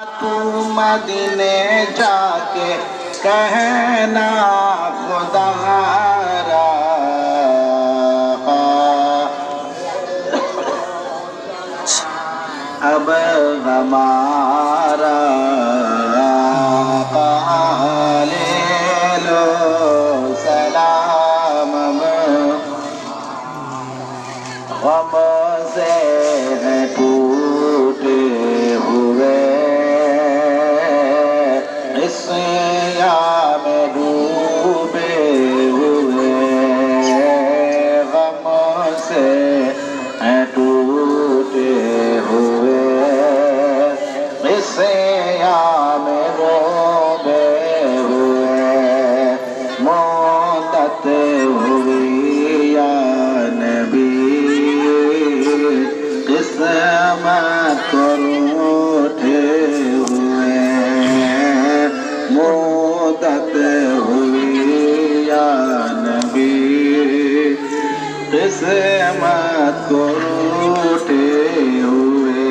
تو مدینے جا کے کہنا خدا را اب ہمارا لے لو سلام غم سے ٹوٹے ہوئے عصیان میں ڈوبے ہوئے غم سے ٹوٹے ہوئے عصیان میں ڈوبے ہوئے مدت ہوئی یا نبی قسمت کو روٹھے ہوئے مدت ہوئی یا نبی قسمت کو روٹھے ہوئے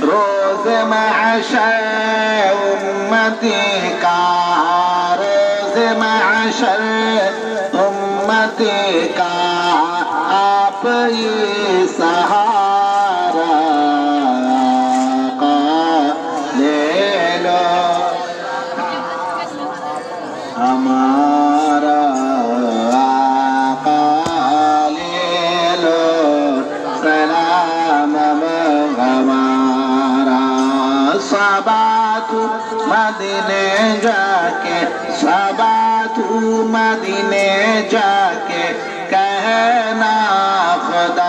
روز محشر امتی کا روز محشر امتی کا آپ ہی سہارا لے لو ہمارا آقا لے لو سلام ہمارا صبات مدینے جا کے صبات مدینے جا کے کہنا خدا